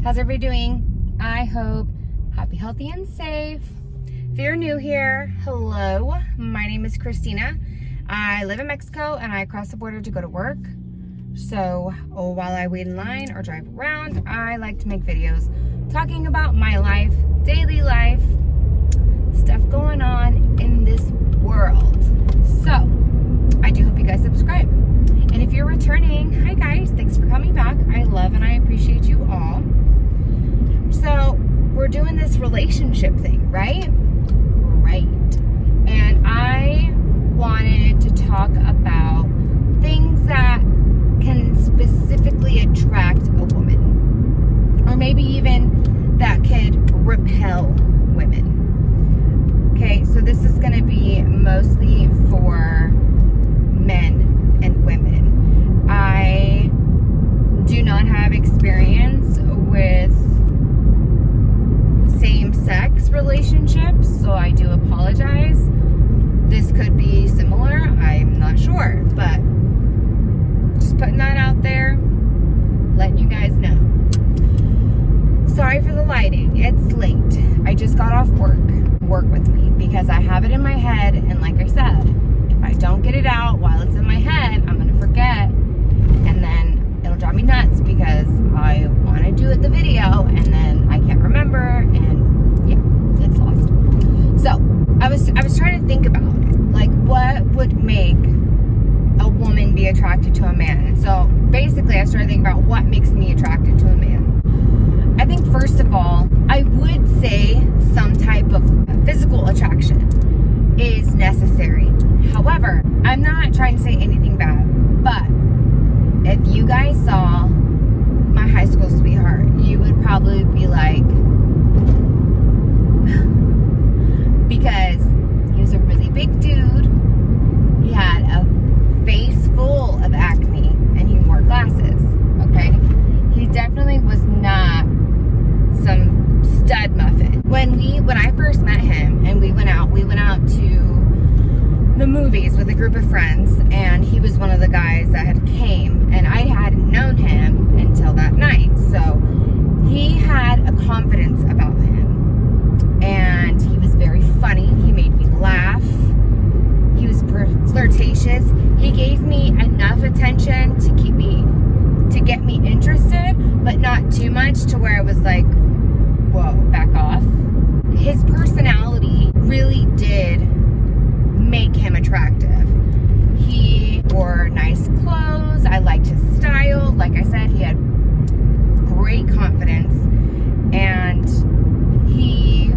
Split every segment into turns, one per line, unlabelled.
How's everybody doing? I hope happy, healthy, and safe. If you're new here, hello. My name is Christina. I live in Mexico and I cross the border to go to work. So while I wait in line or drive around, I like to make videos talking about my life, daily life, stuff going on in this world. So I do hope you guys subscribe. And if you're returning, hi guys, thanks for coming back. I love and I appreciate you all. So we're doing this relationship thing, right? Right. And I wanted to talk about things that can specifically attract a woman, or maybe even that could repel women. Okay, so this is going to be mostly for men and women. I do not have experience with same-sex relationships, so I do apologize. This could be similar, I'm not sure, but just putting that out there, letting you guys know. Sorry for the lighting, it's late. I just got off work. Work with me, because I have it in my head, and like I said, if I don't get it out while it's in my head, I'm gonna forget, and then it'll drive me nuts because I want to do the video and then I can't remember, and yeah, it's lost. So I was trying to think about it, like what would make a woman be attracted to a man. And so basically I started thinking about what makes me attracted to a man. I think first of all, I would say some type of physical attraction is necessary. However, I'm not trying to say anything bad, but if you guys saw my high school sweetheart, you would probably be like, because he was a really big dude, he had a face full of acne, and he wore glasses, okay? He definitely was not some stud muffin. When I first met him and we went out to the movies with a group of friends, and he was one of the guys that had came, and I hadn't known him until that night. So he had a confidence about him, and he was very funny. He made me laugh. He was flirtatious. He gave me enough attention to get me interested, but not too much to where it was like, whoa, back off. His personality really did make him attractive. He wore nice clothes. I liked his style. Like I said, he had great confidence, and he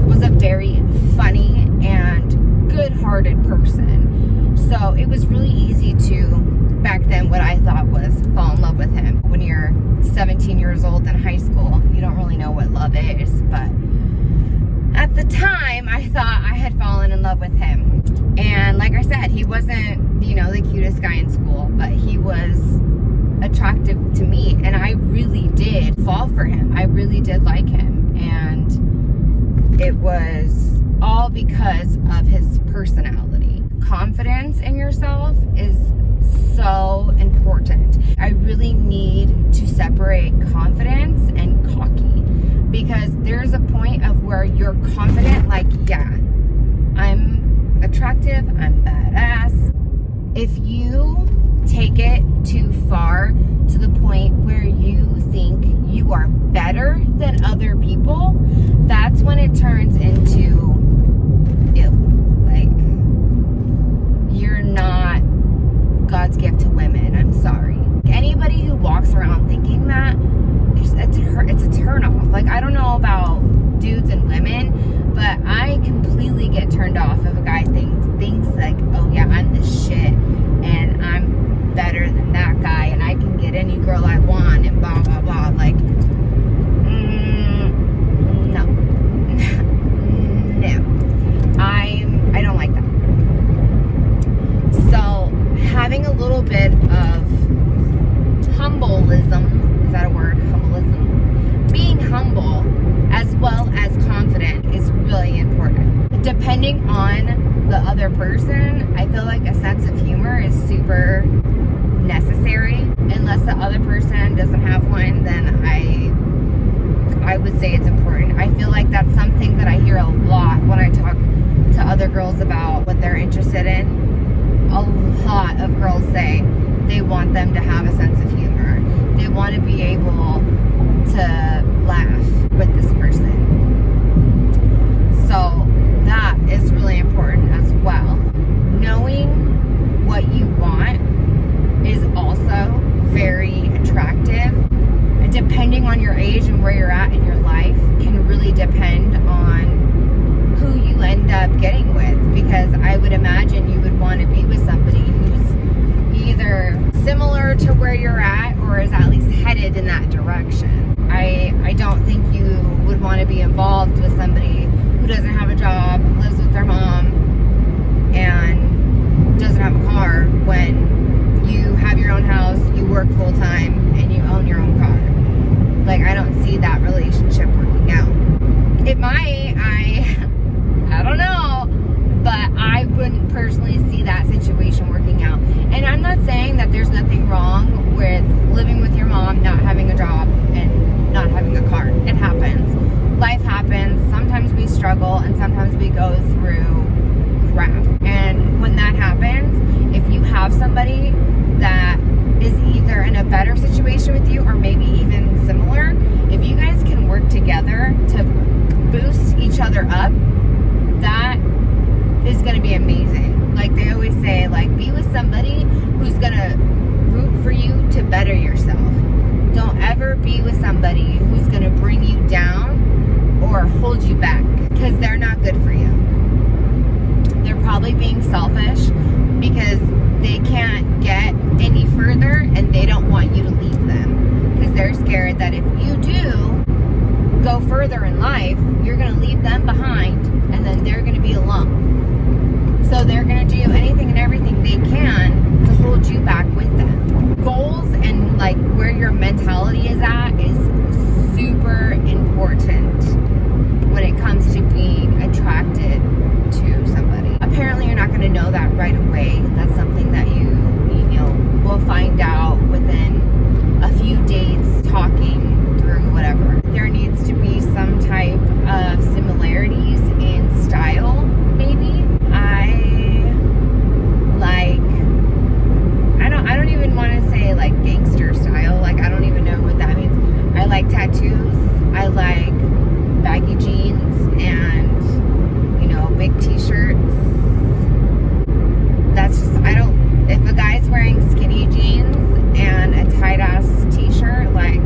was a very funny and good-hearted person. So it was really easy to, back then, what I thought was fall in love with him. When you're 17 years old in high school, you don't really know what love is, but at the time, I thought I had fallen in love with him. And like I said, he wasn't, the cutest guy in school, but he was attractive to me, and I really did fall for him. I really did like him, and it was all because of his personality. Confidence in yourself is so important. I really need to separate confidence and cocky, because there's a point of where you're confident, like, yeah, I'm attractive, I'm badass. If you take it too far to the point where you think you are better than other people, that's when it turns into ew. Like, you're not God's gift to women. I'm sorry. Anybody who walks around thinking that, it's a turn off. Like, I don't know about dudes and women, but I completely get turned off if a guy thinks like, oh yeah, I'm the shit and I'm better than that guy and I can get any girl I want and blah blah blah. Like, no. No. I don't like that. So having a little bit of humbleism, is that a word? Humbleism? Being humble as well as confident is really important. Depending on the other person, I feel like a sense of humor is super necessary. Unless the other person doesn't have one, then I would say it's important. I feel like that's something that I hear a lot when I talk to other girls about what they're interested in. A lot of girls say they want them to have a sense of humor. They want to be able to laugh with this person. So that is really important as well. Knowing what you want is also very attractive. Depending on your age and where you're at in your life can really depend on who you end up getting with, because I would imagine you would want to be with somebody who's either similar to where you're at or is at least headed in that direction. I don't think you would want to be involved with somebody who doesn't have a job, lives with their mom, and doesn't have a car when you have your own house, you work full time, and you own your own car. Like, I don't see that relationship working out. It might, I don't know, but I wouldn't personally see that situation working out. And I'm not saying that there's nothing wrong with living with your mom, not having a job, and not having a car. It happens. Life happens. Sometimes we struggle, and sometimes we go through crap. And when that happens, if you have somebody that is either in a better situation with you or maybe even similar, if you guys can work together to boost each other up, that is going to be amazing. Like they always say, like, be with somebody who's going to root for you to better yourself. Don't ever be with somebody who's going to bring you down or hold you back, because they're not good for you. They're probably being selfish because they can't get any further and they don't want you to leave them, because they're scared that if you do go further in life, you're going to leave them behind and then they're going to be alone. So they're going to do anything and everything they can to hold you back with them. Goals and like where your mentality is at is super important when it comes to being attracted to somebody. Apparently you're not going to know that right away. That's something that you will find out within a few dates, talking through whatever. There needs to be some type of similarities in style, maybe. I don't even want to say like gangster style. Like, I don't even know what that means. I like tattoos. I like baggy jeans and, big t-shirts. That's just, if a guy's wearing skinny jeans and a tight-ass t-shirt, like,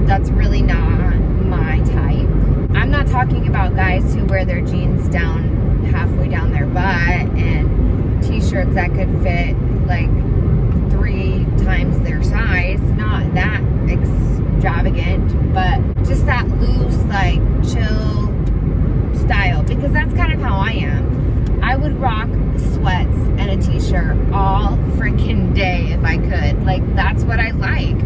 that's really not my type. I'm not talking about guys who wear their jeans down halfway down their butt and t-shirts that could fit like 3 times their size. Not that extravagant, but just that loose, like, chill style, because that's kind of how I am. I would rock sweats and a t-shirt all freaking day if I could. Like, that's what I like.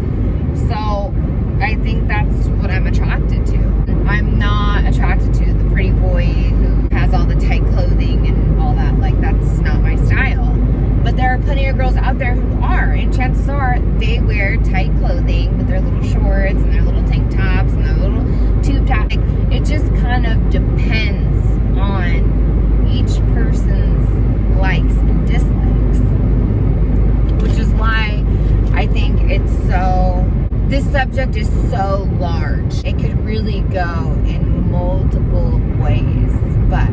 So I think that's what I'm attracted to. I'm not attracted to the pretty boy who has all the tight clothing and all that. Like, that's not my style. But there are plenty of girls out there who are, and chances are they wear tight clothing with their little shorts and their little tank tops and their little tube top. It just kind of depends on each person's likes and dislikes, which is why I think this subject is so large. It could really go in multiple ways, but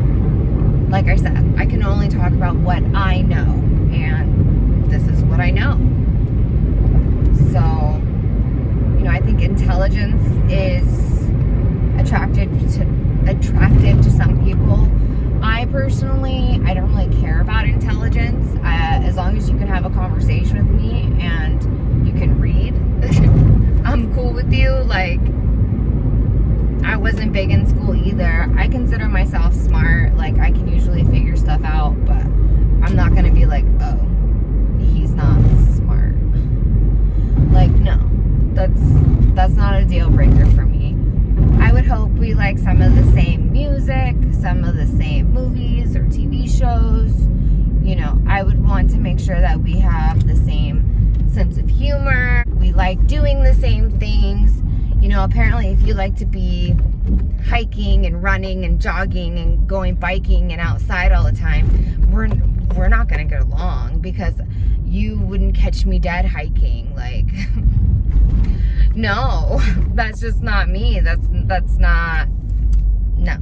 like I said, I can only talk about what I know, and this is what I know. So, I think intelligence is attractive to some people. I personally, I don't really care about intelligence. As long as you can have a conversation with me and you can read, I'm cool with you. Like, I wasn't big in school either. I consider myself smart. Like, I can usually figure stuff out, but I'm not gonna be like, oh, he's not smart. Like, no, that's not a deal breaker for me. I would hope we like some of the same music, some of the same movies or TV shows. I would want to make sure that we have the same sense of humor. We like doing the same things. You know, apparently if you like to be hiking and running and jogging and going biking and outside all the time, we're not gonna get along, because you wouldn't catch me dead hiking. Like, no, that's just not me. That's not, no.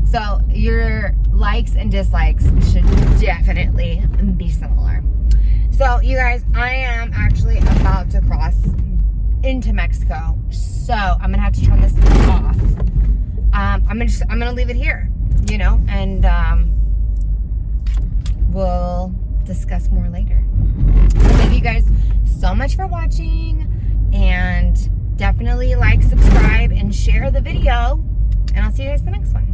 So your likes and dislikes should definitely be similar. So you guys, I am actually about to cross into Mexico, so I'm gonna have to turn this off. I'm gonna leave it here, you know, and we'll discuss more later. So thank you guys so much for watching, and definitely like, subscribe, and share the video, and I'll see you guys in the next one.